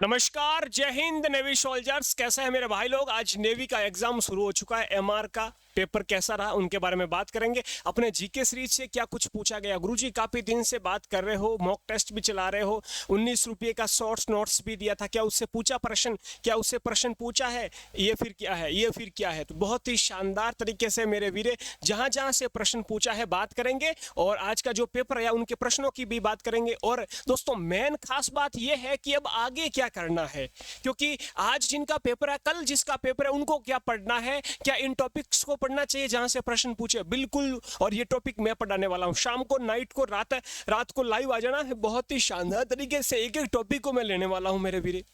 नमस्कार, जय Hind navy soldiers. कैसे हैं मेरे भाई लोग? आज नेवी का एग्जाम शुरू हो चुका है। एमआर का पेपर कैसा रहा उनके बारे में बात करेंगे। अपने जीके सीरीज से क्या कुछ पूछा गया? गुरुजी काफी दिन से बात कर रहे हो, मॉक टेस्ट भी चला रहे हो, 19 रुपये का शॉर्ट्स नोट्स भी दिया था। क्या उससे पूछा प्रश्न? क्या उससे प्रश्न पूछा है? ये फिर क्या है, ये फिर क्या है? तो बहुत ही शानदार तरीके से मेरे वीरे जहां जहां से प्रश्न पूछा है बात करेंगे, और आज का जो पेपर है उनके प्रश्नों की भी बात करेंगे। और दोस्तों मेन खास बात यह है कि अब आगे क्या करना है, क्योंकि आज जिनका पेपर है, कल जिसका पेपर है, उनको क्या पढ़ना है, क्या इन टॉपिक्स को पढ़ना चाहिए जहां से प्रश्न पूछे? बिल्कुल। और ये टॉपिक मैं पढ़ाने वाला हूं शाम को, नाइट को, रात को लाइव आ जाना है। बहुत ही शानदार तरीके से एक एक टॉपिक को मैं लेने वाला हूं मेरे वीरे,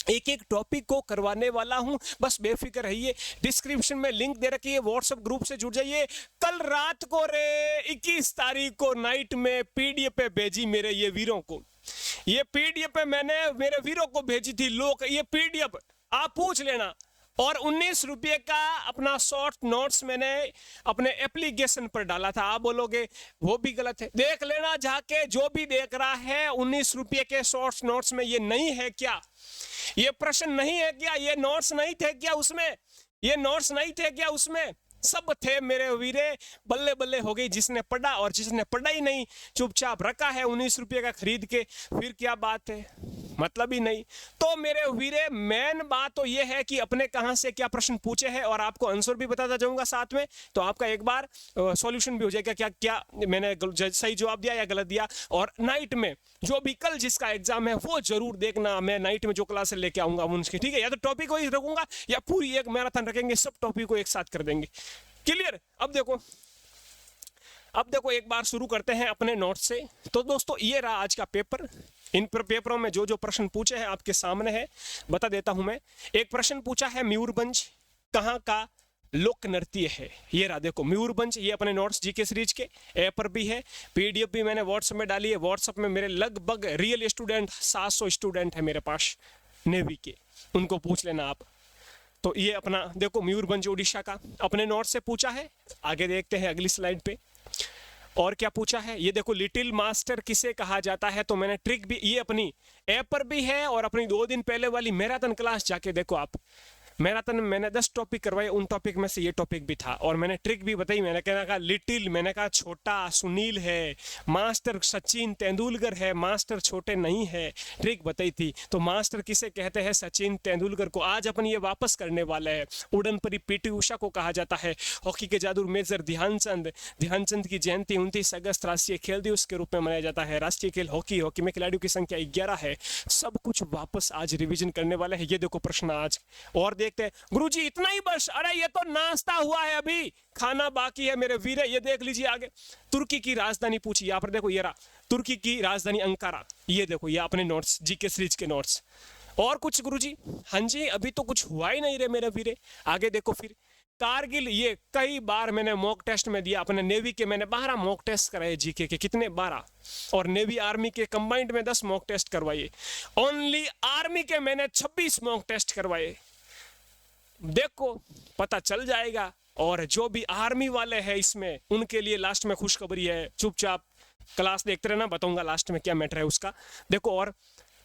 एक एक टॉपिक को करवाने वाला हूं। बस बेफिक्र रहिए। डिस्क्रिप्शन में लिंक दे रखी है, व्हाट्सएप ग्रुप से जुड़ जाइए। कल रात को 21 तारीख को नाइट में पीडीएफ पे भेजी मेरे ये वीरों को। ये पीडीएफ पे मैंने मेरे वीरों को भेजी थी। लोग ये पीडीएफ आप पूछ लेना। और 19 रुपये का अपना शॉर्ट नोट्स मैंने अपने एप्लीकेशन पर डाला था। आप बोलोगे वो भी गलत है, देख लेना जाके। जो भी देख रहा है 19 रुपये के शॉर्ट नोट्स में ये नहीं है क्या? ये प्रश्न नहीं है क्या? ये नोट्स नहीं थे क्या उसमें? ये नोट्स नहीं थे क्या उसमें? सब थे मेरे वीरे। बल्ले बल्ले हो गई जिसने पढ़ा, और जिसने पढ़ा ही नहीं चुपचाप रखा है 19 रुपये का खरीद के, फिर क्या बात है? मतलब ही नहीं। तो मेरे वीरे मेन बात तो ये है कि अपने कहां से क्या प्रश्न पूछे हैं, और आपको आंसर भी बताता जाऊंगा साथ में। तो आपका एक बार सॉल्यूशन भी हो जाएगा क्या क्या मैंने सही जवाब दिया या गलत दिया। और नाइट में जो भी कल जिसका एग्जाम है वो जरूर देखना। मैं नाइट में जो क्लास लेके आऊंगा उनकी, ठीक है? या तो टॉपिक को ही रखूंगा या पूरी एक मैराथन रखेंगे, सब टॉपिक को एक साथ कर देंगे। क्लियर? अब देखो एक बार शुरू करते हैं अपने नोट से। तो दोस्तों ये रहा आज का पेपर। इन पेपरों में जो जो प्रश्न पूछे हैं आपके सामने है, बता देता हूं मैं। एक प्रश्न पूछा है मयूरभंज कहां का लोक नृत्य है। ये रहा देखो मयूरभंज। ये अपने नोट्स जीके सीरीज के ऐप पर भी है, पीडीएफ भी मैंने व्हाट्सएप में डाली है। व्हाट्सएप में मेरे लगभग रियल स्टूडेंट 700 स्टूडेंट है मेरे पास नेवी के, उनको पूछ लेना आप। तो ये अपना देखो मयूरभंज उड़ीसा का अपने नोट से पूछा है। आगे देखते हैं अगली स्लाइड पे और क्या पूछा है। ये देखो लिटिल मास्टर किसे कहा जाता है। तो मैंने ट्रिक भी ये अपनी ऐप पर भी है, और अपनी 2 दिन पहले वाली मैराथन क्लास जाके देखो आप। मैराथन में मैंने 10 टॉपिक करवाए, उन टॉपिक में से ये टॉपिक भी था। और मैंने ट्रिक भी बताई। मैंने कहा लिटिल, मैंने कहा छोटा सुनील है, मास्टर सचिन तेंदुलकर है, मास्टर छोटे नहीं है। ट्रिक बताई थी। तो मास्टर किसे कहते हैं? सचिन तेंदुलकर को। आज अपन ये वापस करने वाले हैं। उड़न परी पीटी उषा को कहा जाता है। हॉकी के जादू मेजर ध्यानचंद की जयंती 29 अगस्त राष्ट्रीय खेल दिवस के रूप में मनाया जाता है। राष्ट्रीय खेल हॉकी। हॉकी में खिलाड़ियों की संख्या 11 है। सब कुछ वापस आज रिविजन करने वाले हैं। ये देखो प्रश्न आज और देखते हैं। गुरुजी इतना ही बस? अरे ये तो नाश्ता हुआ है, अभी खाना बाकी है मेरे वीरे। ये देख लीजिए आगे। तुर्की की राजधानी पूछी। यहाँ पर देखो ये रहा तुर्की की राजधानी अंकारा। ये देखो ये अपने नोट्स जीके सीरीज के नोट्स। और कुछ गुरुजी? हाँ जी अभी तो कुछ हुआ ही नहीं रे मेरे वीरे। आगे देखो फिर कारगिल। ये कई बार मैंने मॉक टेस्ट में दिया। अपने नेवी के मैंने 12 मॉक टेस्ट कराए जीके के। कितने? 12। और नेवी आर्मी के कंबाइंड में 10 मॉक टेस्ट करवाए। ओनली आर्मी के मैंने 26 मॉक टेस्ट करवाए। देखो पता चल जाएगा। और जो भी आर्मी वाले हैं इसमें, उनके लिए लास्ट में खुशखबरी है। चुपचाप क्लास देखते रहना, बताऊंगा लास्ट में क्या मैटर है उसका। देखो और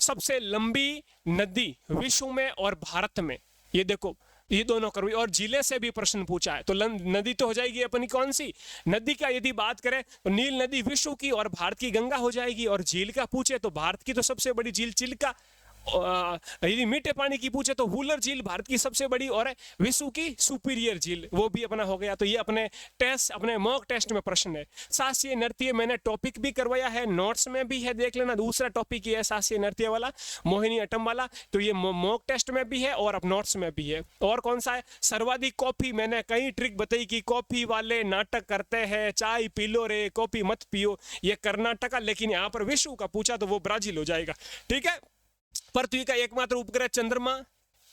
सबसे लंबी नदी विश्व में और भारत में, ये देखो ये दोनों करवाई। और जिले से भी प्रश्न पूछा है। तो नदी तो हो जाएगी अपनी कौन सी नदी का यदि बात करें तो नील नदी विश्व की, और भारत की गंगा हो जाएगी। और झील का पूछे तो भारत की तो सबसे बड़ी झील चिल्का। यदि मीठे पानी की पूछे तो वुलर झील भारत की सबसे बड़ी, और विश्व की सुपीरियर झील वो भी अपना हो गया। तो ये अपने टेस्ट, अपने मॉक टेस्ट में प्रश्न है। शास्त्रीय नृत्य मैंने टॉपिक भी करवाया है, नोट्स में भी है, देख लेना। दूसरा टॉपिक ये है शास्त्रीय नृत्य वाला, मोहिनी अट्टम वाला। तो ये मॉक टेस्ट में भी है और अब नोट्स में भी है। और कौन सा है? सर्वाधिक कॉफी। मैंने कई ट्रिक बताई कि कॉफी वाले नाटक करते हैं, चाय पी लो रे, कॉफी मत पियो। ये कर्नाटका, लेकिन यहाँ पर विश्व का पूछा तो वो ब्राजील हो जाएगा। ठीक है? पृथ्वी का एकमात्र उपग्रह चंद्रमा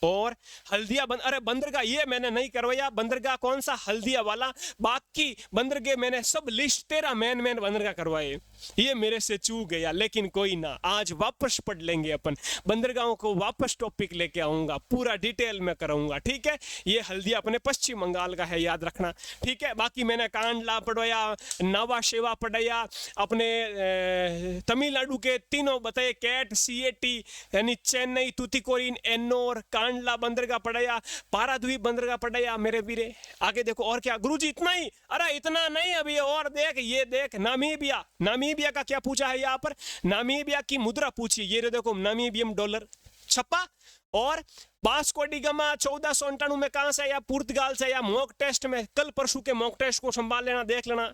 और हल्दिया अरे बंदरगाह ये मैंने नहीं करवाया, बंदरगाह कौन सा, हल्दिया वाला। बाकी बंदरगाह मैंने सब लिस्ट 13 मेन बंदरगाह करवाए, ये मेरे से चूक गया, लेकिन कोई ना, आज वापस पढ़ लेंगे अपन, बंदरगाहों को वापस टॉपिक लेके आऊंगा, पूरा डिटेल में कराऊंगा, ठीक है। ये हल्दिया अपने पश्चिम बंगाल का है, याद रखना, ठीक है। बाकी मैंने कांडला पढ़वाया, नावा शेवा पढ़ाया, अपने तमिलनाडु के तीनों बताए, कैट, CAT यानी चेन्नई, तुतिकोरिन, एन्नोर, कांडला बंदरगाह पढ़ाया, पाराद्वीप बंदरगाह पढ़ाया मेरे वीरे। आगे देखो और क्या गुरुजी, इतना ही, अरे इतना नहीं, अभी और देख, ये देख नामीबिया, नामीबिया का क्या पूछा है यहाँ पर, नामीबिया की मुद्रा पूछी, ये देखो नामीबियम डॉलर छपा। और वास्को डी गामा 1498 में कहां से आया, पुर्तगाल से आया, मॉक टेस्ट में, कल परसों के मॉक टेस्ट को संभाल लेना, देख लेना,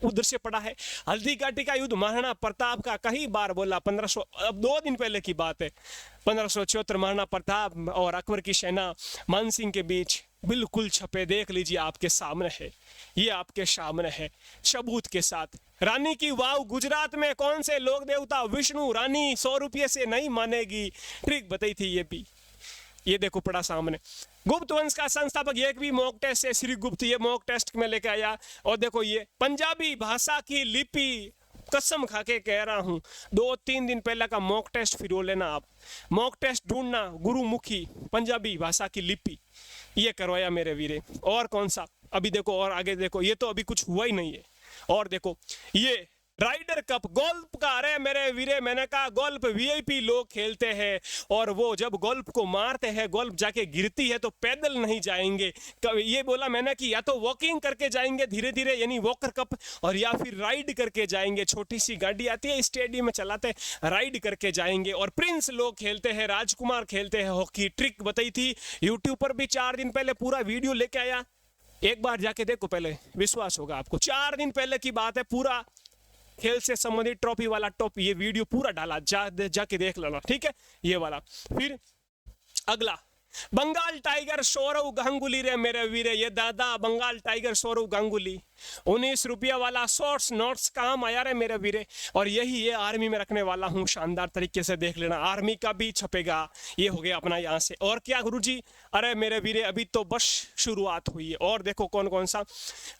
उधर से पढ़ा है। हल्दी घाटी का युद्ध महाराणा प्रताप का कई बार बोला, 1500, अब 2 दिन पहले की बात है, 1574 महाराणा प्रताप और अकबर की सेना मानसिंह के बीच, बिल्कुल छपे, देख लीजिए आपके सामने है, ये आपके सामने है सबूत के साथ। रानी की वाव गुजरात में कौन से लोक देवता, विष्णु, रानी 100 रुपये से नहीं मानेगी, ट्रिक बताई थी ये भी, ये देखो पड़ा सामने। गुप्त वंश का संस्थापक, ये भी मॉक टेस्ट है, श्री गुप्त, ये मॉक टेस्ट में लेके आया। और देखो ये पंजाबी भाषा की लिपि, कसम खा के कह रहा हूं, 2-3 दिन पहले का मॉक टेस्ट फिर लेना आप, मॉक टेस्ट ढूंढना, गुरुमुखी पंजाबी भाषा की लिपि, ये करवाया मेरे वीरे। और कौन सा, अभी देखो और आगे देखो, ये तो अभी कुछ हुआ ही नहीं है। और देखो ये राइडर कप गोल्फ का, अरे मेरे वीरे, मैंने कहा गोल्फ VIP लोग खेलते हैं, और वो जब गोल्फ को मारते हैं, गोल्फ जाके गिरती है तो पैदल नहीं जाएंगे, ये बोला मैंने कि या तो वॉकिंग करके जाएंगे धीरे धीरे, यानी वॉकर कप, और या फिर राइड करके जाएंगे, छोटी सी गाड़ी आती है स्टेडियम में चलाते, राइड करके जाएंगे। और प्रिंस लोग खेलते हैं, राजकुमार खेलते हैं हॉकी, ट्रिक बताई थी यूट्यूब पर भी, 4 दिन पहले पूरा वीडियो लेके आया, एक बार जाके देखो, पहले विश्वास होगा आपको, 4 दिन पहले की बात है, पूरा खेल से संबंधित ट्रॉफी वाला टॉप, ये वीडियो पूरा डाला, जाके देख लेना, ठीक है, ये वाला। फिर अगला बंगाल टाइगर सौरव गांगुली रे मेरे वीरे, ये दादा बंगाल टाइगर सौरव गांगुली, 19 रुपया वाला शॉर्ट्स नोट्स काम आया रे मेरे वीरे। और यही ये आर्मी में रखने वाला हूँ, शानदार तरीके से देख लेना, आर्मी का भी छपेगा, ये हो गया अपना यहाँ से। और क्या गुरुजी, अरे मेरे वीरे अभी तो बस शुरुआत हुई है। और देखो कौन कौन सा,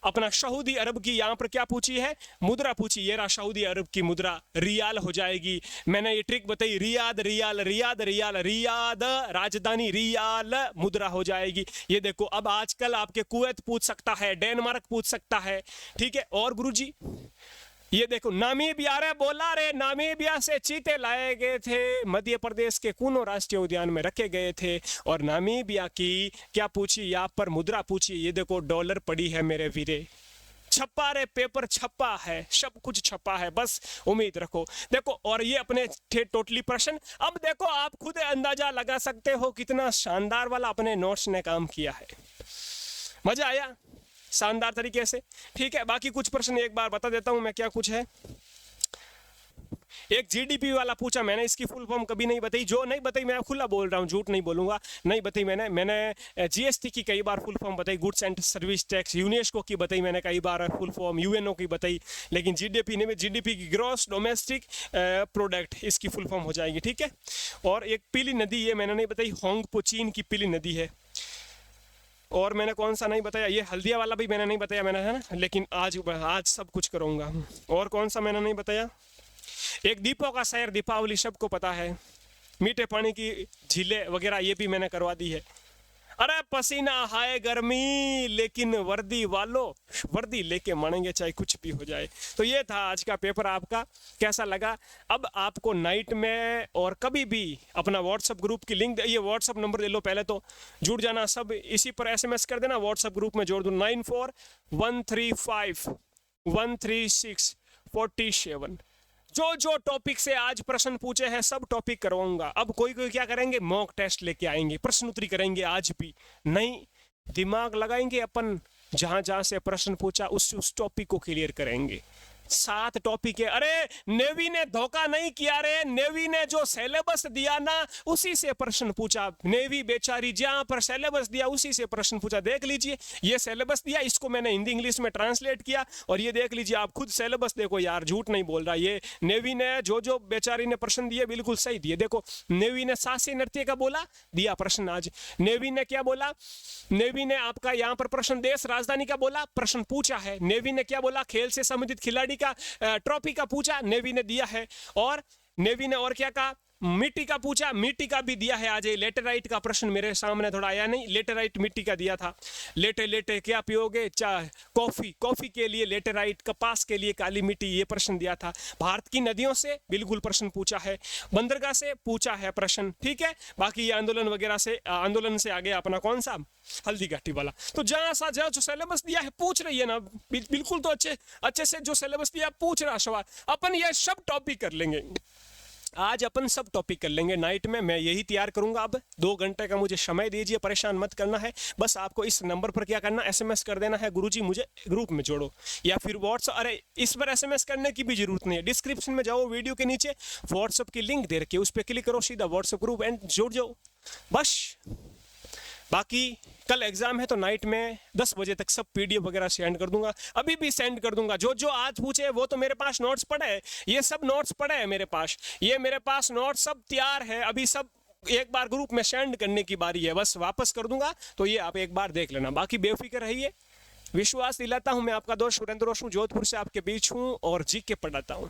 अपना सऊदी अरब की यहाँ पर क्या पूछी है, मुद्रा पूछी, ये रहा सऊदी अरब की मुद्रा, रियाल हो जाएगी, मैंने ये ट्रिक बताई, Riyadh riyal, Riyadh riyal, Riyadh राजधानी, रियाल मुद्रा हो जाएगी। ये देखो अब आजकल आपके कुवैत पूछ सकता है, डेनमार्क पूछ सकता है, ठीक है। और गुरुजी ये देखो नामीबिया, रे बोला रे, नामीबिया से चीते लाए गए थे, मध्य प्रदेश के कूनो राष्ट्रीय उद्यान में रखे गए थे। और नामीबिया की क्या पूछी, यहाँ पर मुद्रा पूछी, ये देखो डॉलर पड़ी है मेरे वीरे, छपा रे, पेपर छपा है, सब कुछ छपा है, बस उम्मीद रखो। देखो और ये अपने थे टोटली प्रश्न। अब देखो आप खुद अंदाजा लगा सकते हो कितना शानदार वाला अपने नोट्स ने काम किया है, मजा आया शानदार तरीके से, ठीक है। बाकी कुछ प्रश्न एक बार बता देता हूं मैं क्या कुछ है। एक GDP वाला पूछा, मैंने इसकी फुल फॉर्म कभी नहीं बताई, जो नहीं बताई मैं खुला बोल रहा हूँ, झूठ नहीं बोलूंगा, नहीं बताई मैंने GST की कई बार फुल फॉर्म बताई, goods and service tax, UNESCO की बताई मैंने कई बार फुल फॉर्म, UNO की बताई, लेकिन GDP नहीं, GDP की ग्रॉस डोमेस्टिक प्रोडक्ट, इसकी फुल फॉर्म हो जाएगी, ठीक है। और एक पीली नदी, ये मैंने नहीं बताई, होंगपो चीन की पीली नदी है। और मैंने कौन सा नहीं बताया, ये हल्दिया वाला भी मैंने नहीं बताया मैंने, है ना, लेकिन आज सब कुछ करूंगा। और कौन सा मैंने नहीं बताया, एक दीपों का शहर, दीपावली सबको पता है, मीठे पानी की झीलें वगैरह ये भी मैंने करवा दी है। अरे पसीना हाय गर्मी, लेकिन वर्दी वालों वर्दी लेके मानेंगे चाहे कुछ भी हो जाए। तो ये था आज का पेपर आपका, कैसा लगा। अब आपको नाइट में और कभी भी अपना व्हाट्सएप ग्रुप की लिंक, ये व्हाट्सएप नंबर ले लो, पहले तो जुड़ जाना, सब इसी पर SMS कर देना, व्हाट्सएप ग्रुप में जोड़ दो, 9413513647। जो टॉपिक से आज प्रश्न पूछे हैं सब टॉपिक करवाऊंगा। अब कोई क्या करेंगे, मॉक टेस्ट लेके आएंगे, प्रश्न उत्तरी करेंगे, आज भी नहीं, दिमाग लगाएंगे अपन, जहां जहां से प्रश्न पूछा उस टॉपिक को क्लियर करेंगे। 7 टॉपिक है। अरे नेवी ने धोखा नहीं किया रे, नेवी ने जो सिलेबस दिया ना उसी से प्रश्न पूछा। नेवी बेचारी जहां पर सिलेबस दिया उसी से प्रश्न पूछा। देख लीजिए ये सिलेबस दिया, इसको मैंने हिंदी इंग्लिश में ट्रांसलेट किया और ये देख लीजिए, आप खुद सिलेबस देखो यार, झूठ नहीं बोल रहा। ये नेवी ने जो बेचारी ने प्रश्न दिए बिल्कुल सही दिए। देखो नेवी ने शास्त्रीय नृत्य का बोला, दिया प्रश्न। आज नेवी ने क्या बोला, नेवी ने आपका यहां पर प्रश्न देश राजधानी का बोला, प्रश्न पूछा है। नेवी ने क्या बोला, खेल से संबंधित खिलाड़ी का ट्रॉफी का पूछा, नेवी ने दिया है। और नेवी ने और क्या कहा, मिट्टी का पूछा, मिट्टी का भी दिया है। आज ये लेटेराइट का प्रश्न मेरे सामने थोड़ा आया नहीं, लेटेराइट मिट्टी का दिया था। लेटे लेटे क्या पियोगे, चाय कॉफी, कॉफी के लिए लेटेराइट, कपास के लिए काली मिट्टी, ये प्रश्न दिया था। भारत की नदियों से बिल्कुल प्रश्न पूछा है, बंदरगाह से पूछा है प्रश्न, ठीक है। बाकी ये आंदोलन वगैरह से, आंदोलन से आगे अपना कौन सा हल्दी घाटी वाला। तो जहां जो सिलेबस दिया है पूछ रही है ना, बिल्कुल तो अच्छे से जो सिलेबस दिया पूछ रहा सवाल। अपन ये सब टॉपिक कर लेंगे आज, अपन सब टॉपिक कर लेंगे नाइट में। मैं यही तैयार करूंगा। अब 2 घंटे का मुझे समय दीजिए, परेशान मत करना है। बस आपको इस नंबर पर क्या करना, SMS कर देना है, गुरुजी मुझे ग्रुप में जोड़ो, या फिर व्हाट्सएप। अरे इस पर SMS करने की भी जरूरत नहीं है, डिस्क्रिप्शन में जाओ, वीडियो के नीचे व्हाट्सएप की लिंक दे रखी है, उस पर क्लिक करो, सीधा व्हाट्सएप ग्रुप एंड जुड़ जाओ बस। बाकी कल एग्जाम है तो नाइट में 10 बजे तक सब PDF वगैरह सेंड कर दूंगा, अभी भी सेंड कर दूंगा। जो आज पूछे वो तो मेरे पास नोट्स पड़े हैं, ये सब नोट्स पड़े हैं मेरे पास, ये मेरे पास नोट्स सब तैयार है। अभी सब एक बार ग्रुप में सेंड करने की बारी है, बस वापस कर दूंगा, तो ये आप एक बार देख लेना। बाकी बेफिक्र रहिए, विश्वास दिलाता हूं मैं आपका दोस्त सुरेंद्र रोशन, जोधपुर से आपके बीच हूं और जीके पढ़ाता हूं।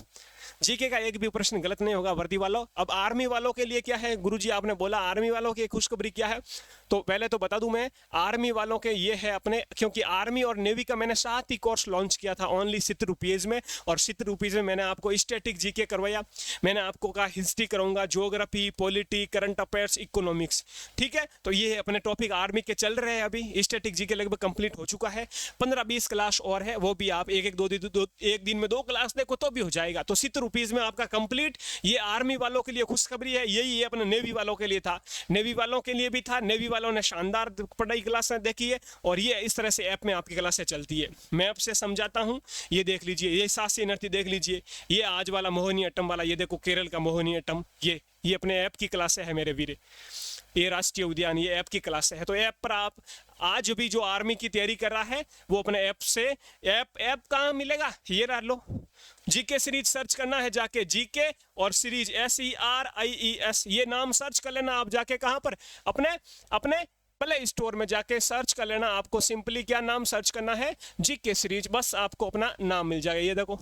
जीके का एक भी प्रश्न गलत नहीं होगा वर्दी वालों। अब आर्मी वालों के लिए क्या है, गुरुजी आपने बोला आर्मी वालों की खुशखबरी क्या है, तो पहले तो बता दूं मैं, आर्मी वालों के ये है अपने, क्योंकि आर्मी और नेवी का मैंने साथ ही कोर्स लॉन्च किया था ओनली 70 रुपीज़ में, और 70 रुपीज़ में मैंने आपको स्टैटिक जीके करवाया, मैंने आपको कहा हिस्ट्री कराऊंगा, geography, polity, current affairs, economics, ठीक है। तो ये अपने टॉपिक आर्मी के चल रहे हैं। अभी स्टैटिक जीके लगभग कंप्लीट हो चुका है, 15-20 क्लास और है, वो भी आप एक दिन में 2 क्लास देखो तो भी हो जाएगा। तो 70 रुपीज़ में आपका कंप्लीट। ये आर्मी वालों के लिए खुशखबरी है, यही ये अपने नेवी वालों के लिए था, नेवी वालों के लिए भी था। नेवी वालों ने शानदार पढ़ाई क्लासें देखी है, और ये इस तरह से ऐप में आपकी क्लासें चलती है, मैं आपसे समझाता हूँ। ये देख लीजिए, ये शास्त्रीय नृत्य देख लीजिए, ये आज वाला मोहिनी अट्टम वाला, ये देखो केरल का मोहिनी अट्टम, ये अपने ऐप की क्लासें है मेरे वीरे। ये राष्ट्रीय उद्यान, ये ऐप की क्लास है। तो ऐप पर आप आज भी जो आर्मी की तैयारी कर रहा है वो अपने ऐप से, ऐप कहाँ मिलेगा, ये रह लो, जीके सीरीज सर्च करना है जाके, जीके और सीरीज SERIES, ये नाम सर्च कर लेना आप जाके, कहाँ पर, अपने प्ले स्टोर में जाके सर्च कर लेना। आपको सिंपली क्या नाम सर्च करना है, जीके सीरीज, बस आपको अपना नाम मिल जाएगा। ये देखो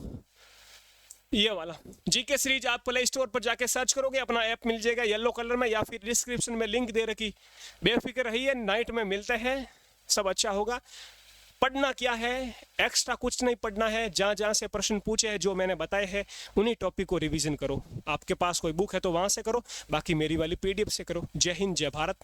ये वाला जीके सीरीज, आप प्ले स्टोर पर जाके सर्च करोगे, अपना ऐप मिल जाएगा येलो कलर में, या फिर डिस्क्रिप्शन में लिंक दे रखी। बेफिक्र रहिए, नाइट में मिलते हैं, सब अच्छा होगा। पढ़ना क्या है, एक्स्ट्रा कुछ नहीं पढ़ना है, जहाँ जहाँ से प्रश्न पूछे हैं जो मैंने बताए हैं उन्हीं टॉपिक को रिवीजन करो। आपके पास कोई बुक है तो वहाँ से करो, बाकी मेरी वाली PDF से करो। जय हिंद, जय भारत।